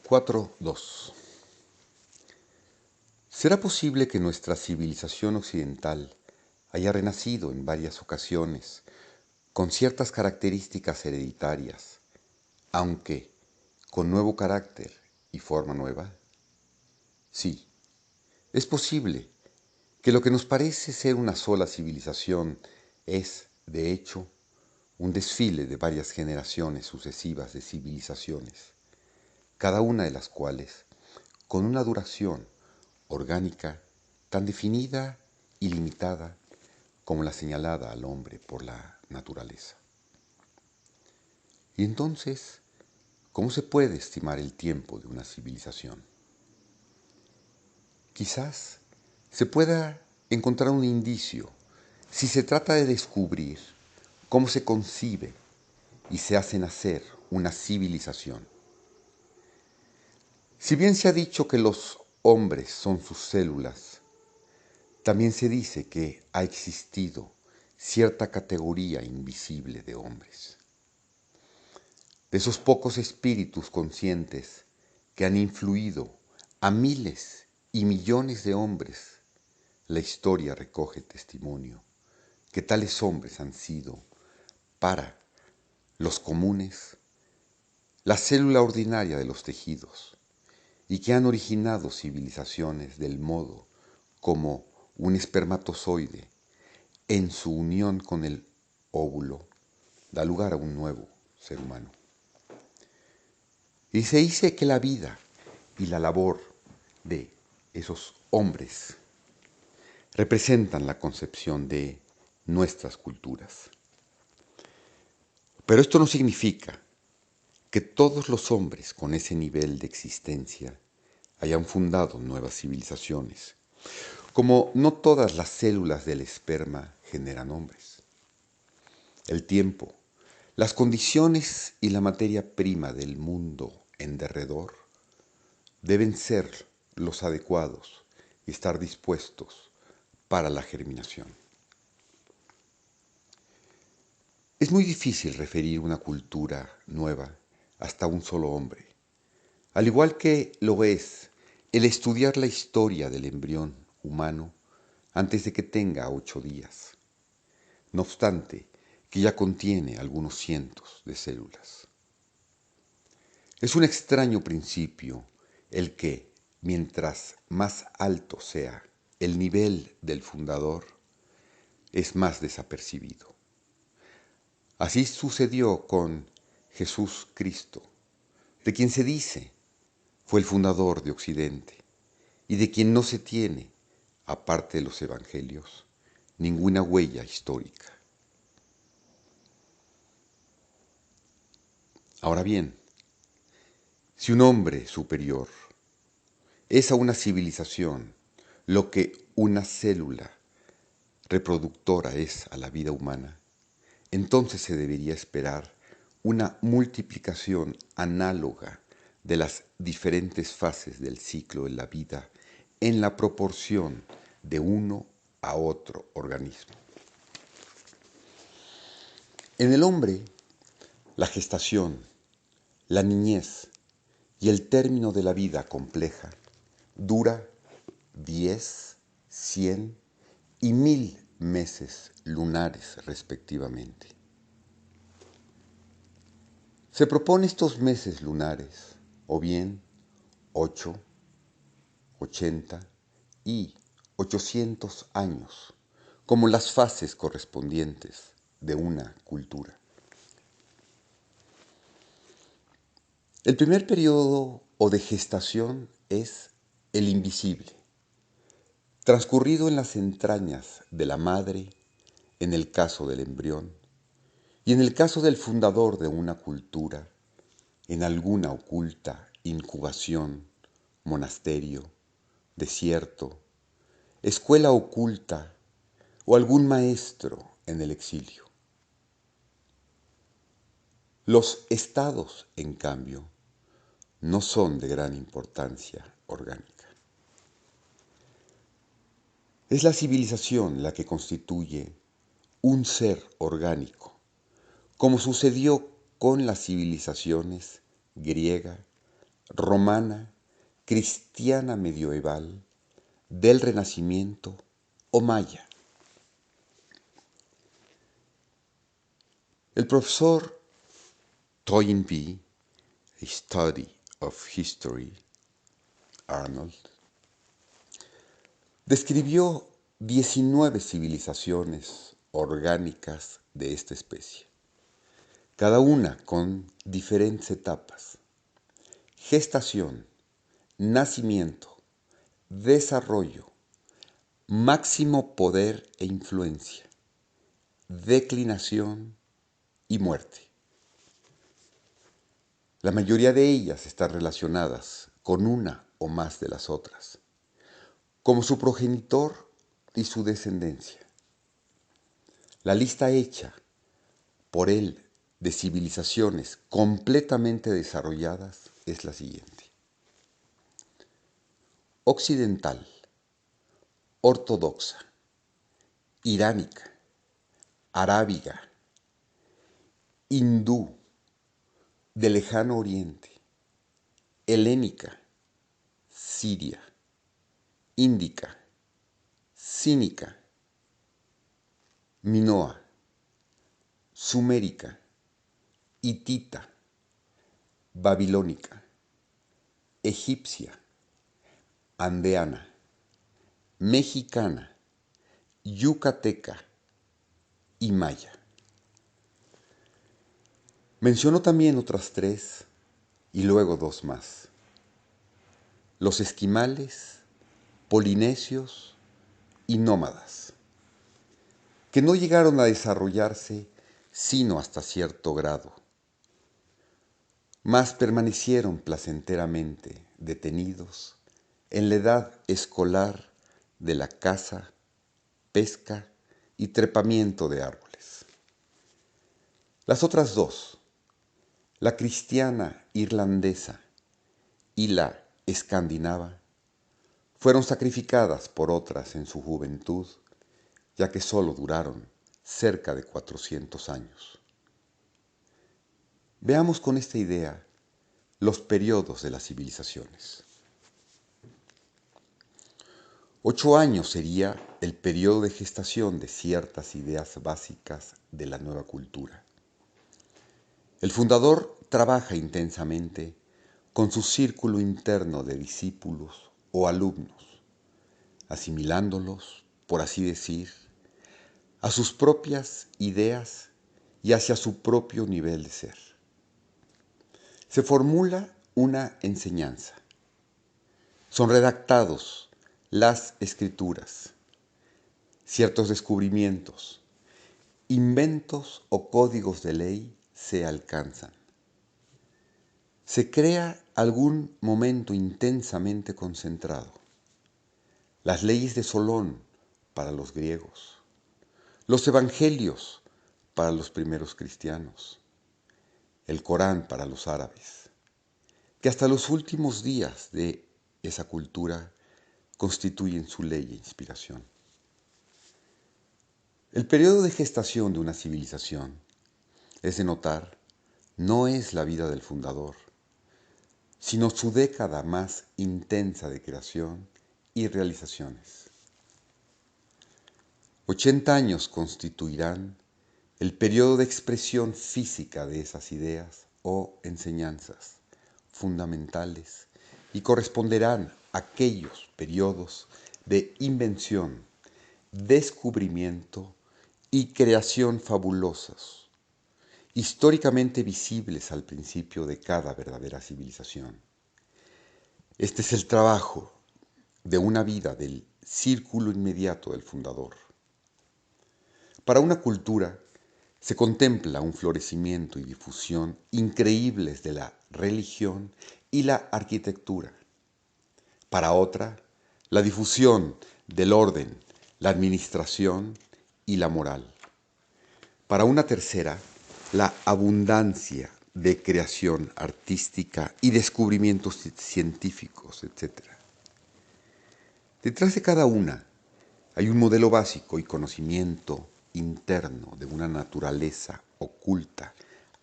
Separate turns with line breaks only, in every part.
4.2. ¿Será posible que nuestra civilización occidental haya renacido en varias ocasiones con ciertas características hereditarias, aunque con nuevo carácter y forma nueva? Sí, es posible que lo que nos parece ser una sola civilización es, de hecho, un desfile de varias generaciones sucesivas de civilizaciones, cada una de las cuales con una duración orgánica tan definida y limitada como la señalada al hombre por la naturaleza. Y entonces, ¿cómo se puede estimar el tiempo de una civilización? Quizás se pueda encontrar un indicio si se trata de descubrir cómo se concibe y se hace nacer una civilización. Si bien se ha dicho que los hombres son sus células, también se dice que ha existido cierta categoría invisible de hombres. De esos pocos espíritus conscientes que han influido a miles y millones de hombres, la historia recoge testimonio que tales hombres han sido, para los comunes, la célula ordinaria de los tejidos y que han originado civilizaciones del modo como un espermatozoide en su unión con el óvulo da lugar a un nuevo ser humano. Y se dice que la vida y la labor de esos hombres representan la concepción de nuestras culturas. Pero esto no significa que todos los hombres con ese nivel de existencia hayan fundado nuevas civilizaciones, como no todas las células del esperma generan hombres. El tiempo, las condiciones y la materia prima del mundo en derredor deben ser los adecuados y estar dispuestos para la germinación. Es muy difícil referir una cultura nueva hasta un solo hombre, al igual que lo es el estudiar la historia del embrión humano antes de que tenga 8 días, no obstante que ya contiene algunos cientos de células. Es un extraño principio el que, mientras más alto sea el nivel del fundador, es más desapercibido. Así sucedió con Jesús Cristo, de quien se dice fue el fundador de Occidente y de quien no se tiene, aparte de los evangelios, ninguna huella histórica. Ahora bien, si un hombre superior es a una civilización lo que una célula reproductora es a la vida humana, entonces se debería esperar una multiplicación análoga de las diferentes fases del ciclo de la vida en la proporción de uno a otro organismo. En el hombre, la gestación, la niñez y el término de la vida compleja dura 10, 100 y 1000 meses lunares respectivamente. Se propone estos meses lunares, o bien 8, 80 y 800 años, como las fases correspondientes de una cultura. El primer periodo o de gestación es el invisible, transcurrido en las entrañas de la madre, en el caso del embrión, y en el caso del fundador de una cultura, en alguna oculta incubación, monasterio, desierto, escuela oculta o algún maestro en el exilio. Los estados, en cambio, no son de gran importancia orgánica. Es la civilización la que constituye un ser orgánico, como sucedió con las civilizaciones griega, romana, cristiana medieval, del Renacimiento o maya. El profesor Toynbee, A Study of History, Arnold, describió 19 civilizaciones orgánicas de esta especie, cada una con diferentes etapas: gestación, nacimiento, desarrollo, máximo poder e influencia, declinación y muerte. La mayoría de ellas están relacionadas con una o más de las otras, como su progenitor y su descendencia. La lista hecha por él de civilizaciones completamente desarrolladas es la siguiente: occidental, ortodoxa, iránica, arábiga, hindú, de lejano oriente, helénica, siria, índica, cínica, minoa, sumérica, hitita, babilónica, egipcia, andeana, mexicana, yucateca y maya. Mencionó también otras 3 y luego 2 más: los esquimales, polinesios y nómadas, que no llegaron a desarrollarse sino hasta cierto grado, mas permanecieron placenteramente detenidos en la edad escolar de la caza, pesca y trepamiento de árboles. Las otras 2, la cristiana irlandesa y la escandinava, fueron sacrificadas por otras en su juventud, ya que solo duraron cerca de 400 años. Veamos con esta idea los periodos de las civilizaciones. 8 años sería el periodo de gestación de ciertas ideas básicas de la nueva cultura. El fundador trabaja intensamente con su círculo interno de discípulos o alumnos, asimilándolos, por así decir, a sus propias ideas y hacia su propio nivel de ser. Se formula una enseñanza. Son redactados las escrituras, ciertos descubrimientos, inventos o códigos de ley se alcanzan. Se crea algún momento intensamente concentrado. Las leyes de Solón para los griegos, los evangelios para los primeros cristianos, el Corán para los árabes, que hasta los últimos días de esa cultura constituyen su ley e inspiración. El periodo de gestación de una civilización, es de notar, no es la vida del fundador, sino su década más intensa de creación y realizaciones. 80 años constituirán el periodo de expresión física de esas ideas o enseñanzas fundamentales y corresponderán a aquellos periodos de invención, descubrimiento y creación fabulosos, históricamente visibles al principio de cada verdadera civilización. Este es el trabajo de una vida del círculo inmediato del fundador. Para una cultura se contempla un florecimiento y difusión increíbles de la religión y la arquitectura. Para otra, la difusión del orden, la administración y la moral. Para una tercera, la abundancia de creación artística y descubrimientos científicos, etc. Detrás de cada una hay un modelo básico y conocimiento interno de una naturaleza oculta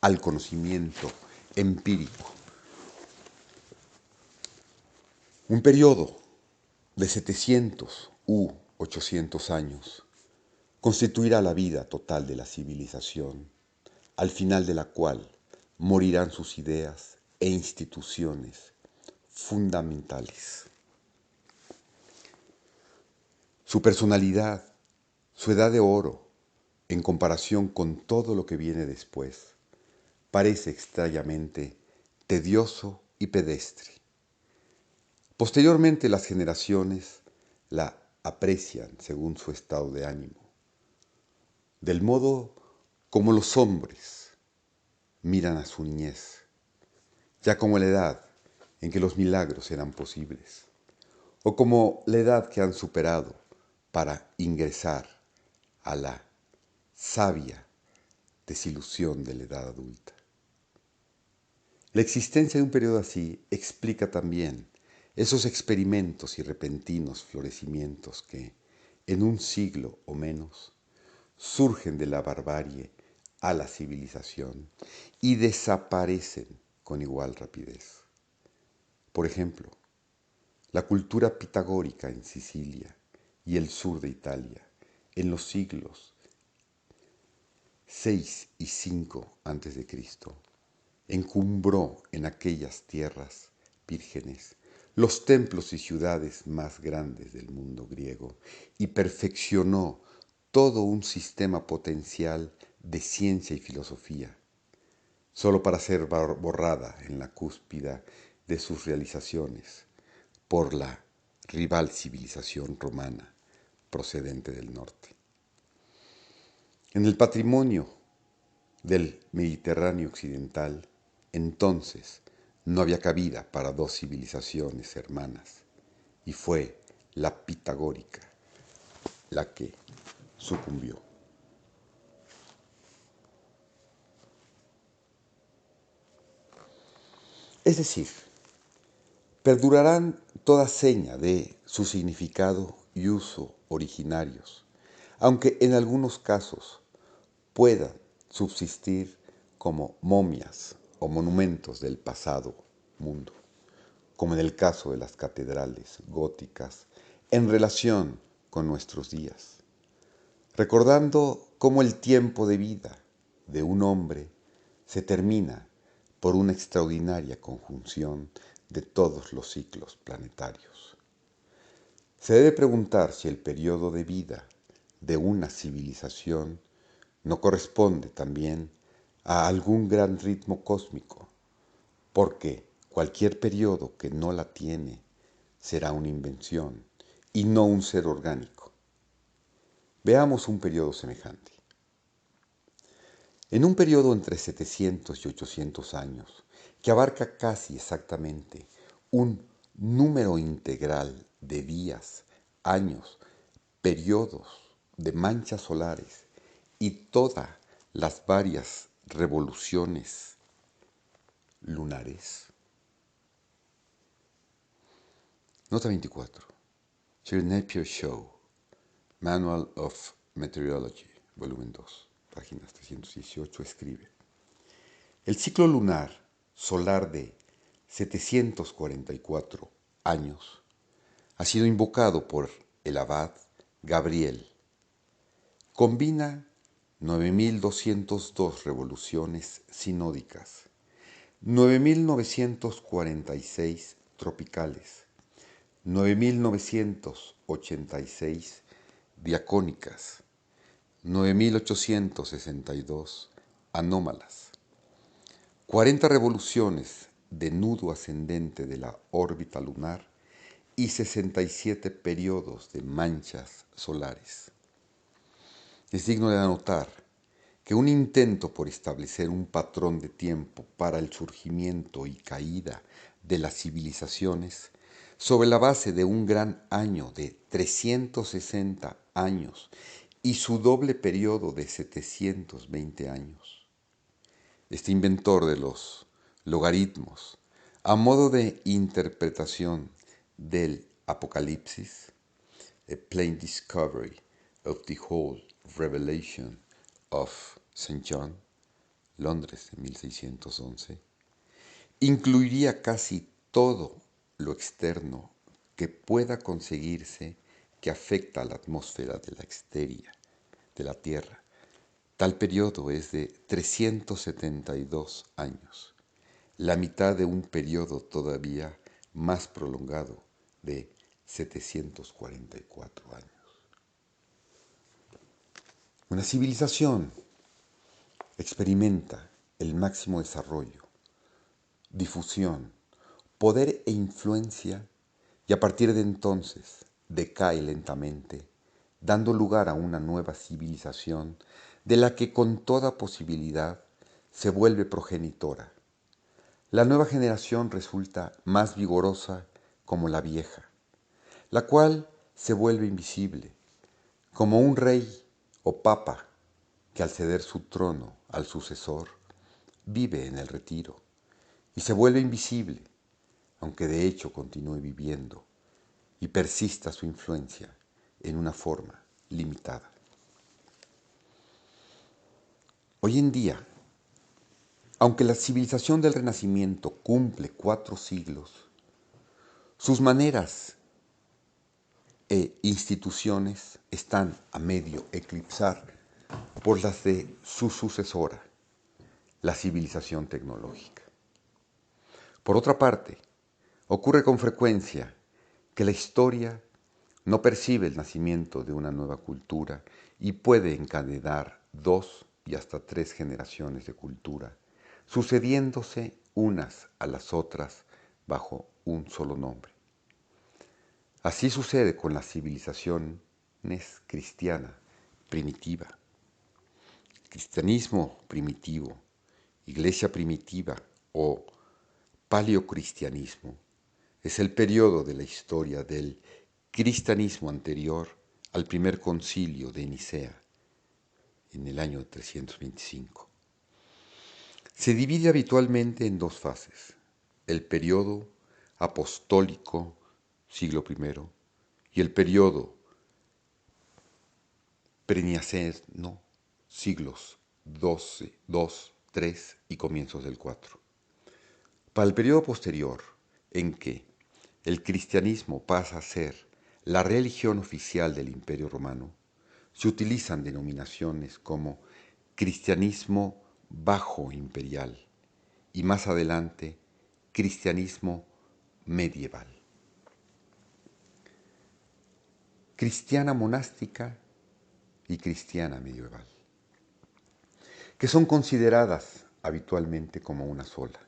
al conocimiento empírico. Un periodo de 700 u 800 años constituirá la vida total de la civilización, al final de la cual morirán sus ideas e instituciones fundamentales. Su personalidad, su edad de oro, en comparación con todo lo que viene después, parece extrañamente tedioso y pedestre. Posteriormente las generaciones la aprecian según su estado de ánimo, del modo como los hombres miran a su niñez, ya como la edad en que los milagros eran posibles, o como la edad que han superado para ingresar a la sabia desilusión de la edad adulta. La existencia de un periodo así explica también esos experimentos y repentinos florecimientos que, en un siglo o menos, surgen de la barbarie a la civilización y desaparecen con igual rapidez. Por ejemplo, la cultura pitagórica en Sicilia y el sur de Italia en los siglos 6 y 5 a.C. encumbró en aquellas tierras vírgenes los templos y ciudades más grandes del mundo griego y perfeccionó todo un sistema potencial de ciencia y filosofía, solo para ser borrada en la cúspide de sus realizaciones por la rival civilización romana procedente del norte. En el patrimonio del Mediterráneo occidental, entonces no había cabida para dos civilizaciones hermanas, y fue la pitagórica la que sucumbió. Es decir, perdurarán toda seña de su significado y uso originarios, aunque en algunos casos puedan subsistir como momias o monumentos del pasado mundo, como en el caso de las catedrales góticas en relación con nuestros días, recordando cómo el tiempo de vida de un hombre se termina por una extraordinaria conjunción de todos los ciclos planetarios. Se debe preguntar si el periodo de vida de una civilización no corresponde también a algún gran ritmo cósmico, porque cualquier periodo que no la tiene será una invención y no un ser orgánico. Veamos un periodo semejante. En un periodo entre 700 y 800 años, que abarca casi exactamente un número integral de días, años, periodos de manchas solares y todas las varias revoluciones lunares. Nota 24. Sir Napier Shaw, Manual of Meteorology, volumen 2, páginas 318, escribe: el ciclo lunar solar de 744 años ha sido invocado por el abad Gabriel. Combina 9.202 revoluciones sinódicas, 9.946 tropicales, 9.986 diacónicas, 9.862 anómalas, 40 revoluciones de nudo ascendente de la órbita lunar y 67 periodos de manchas solares. Es digno de anotar que un intento por establecer un patrón de tiempo para el surgimiento y caída de las civilizaciones sobre la base de un gran año de 360 años y su doble periodo de 720 años. Este inventor de los logaritmos, a modo de interpretación del Apocalipsis, A Plain Discovery of the Whole Revelation of St. John, Londres de 1611, incluiría casi todo lo externo que pueda conseguirse que afecta a la atmósfera de la exteria de la Tierra. Tal periodo es de 372 años, la mitad de un periodo todavía más prolongado de 744 años. Una civilización experimenta el máximo desarrollo, difusión, poder e influencia y a partir de entonces decae lentamente, dando lugar a una nueva civilización de la que con toda posibilidad se vuelve progenitora. La nueva generación resulta más vigorosa como la vieja, la cual se vuelve invisible, como un rey o papa que al ceder su trono al sucesor vive en el retiro y se vuelve invisible, aunque de hecho continúe viviendo y persista su influencia en una forma limitada. Hoy en día, aunque la civilización del Renacimiento cumple 4 siglos, sus maneras e instituciones están a medio eclipsar por las de su sucesora, la civilización tecnológica. Por otra parte, ocurre con frecuencia que la historia no percibe el nacimiento de una nueva cultura y puede encadenar 2 y hasta 3 generaciones de cultura, sucediéndose unas a las otras bajo un solo nombre. Así sucede con la civilización cristiana primitiva. Cristianismo primitivo, iglesia primitiva o paleocristianismo es el periodo de la historia del cristianismo anterior al primer concilio de Nicea en el año 325. Se divide habitualmente en 2 fases: el periodo apostólico, siglo I, y el periodo preniaceno, siglos XII, II, III y comienzos del IV. Para el periodo posterior, en que el cristianismo pasa a ser la religión oficial del Imperio Romano, se utilizan denominaciones como cristianismo bajo imperial y más adelante cristianismo medieval. Cristiana monástica y cristiana medieval, que son consideradas habitualmente como una sola,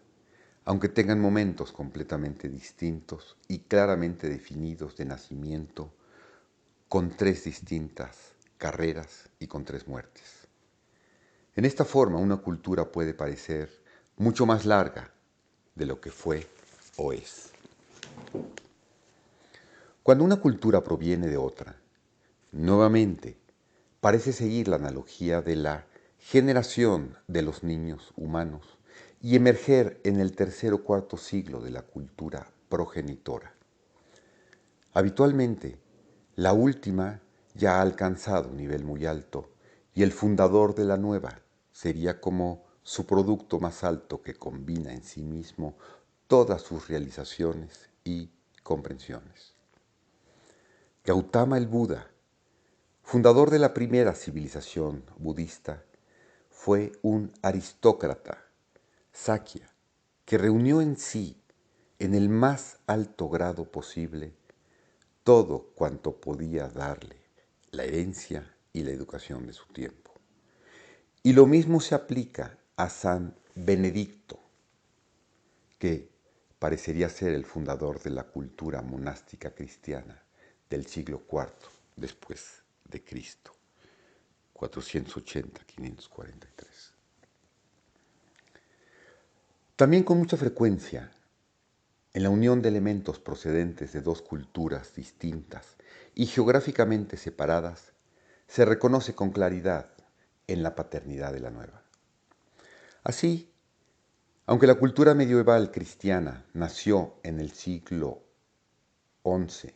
aunque tengan momentos completamente distintos y claramente definidos de nacimiento, con 3 distintas carreras y con 3 muertes. En esta forma, una cultura puede parecer mucho más larga de lo que fue o es. Cuando una cultura proviene de otra, nuevamente parece seguir la analogía de la generación de los niños humanos y emerger en el tercer o cuarto siglo de la cultura progenitora. Habitualmente, la última ya ha alcanzado un nivel muy alto y el fundador de la nueva sería como su producto más alto que combina en sí mismo todas sus realizaciones y comprensiones. Gautama el Buda, fundador de la primera civilización budista, fue un aristócrata, Sakya, que reunió en sí, en el más alto grado posible, todo cuanto podía darle la herencia y la educación de su tiempo. Y lo mismo se aplica a San Benedicto, que parecería ser el fundador de la cultura monástica cristiana del siglo IV después de Cristo, 480-543. También con mucha frecuencia, en la unión de elementos procedentes de 2 culturas distintas y geográficamente separadas, se reconoce con claridad en la paternidad de la nueva. Así, aunque la cultura medieval cristiana nació en el siglo XI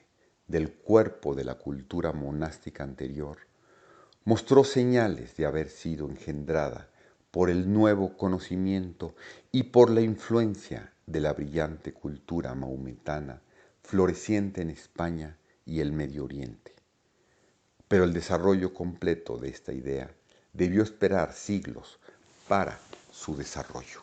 del cuerpo de la cultura monástica anterior, mostró señales de haber sido engendrada por el nuevo conocimiento y por la influencia de la brillante cultura maometana floreciente en España y el Medio Oriente. Pero el desarrollo completo de esta idea debió esperar siglos para su desarrollo.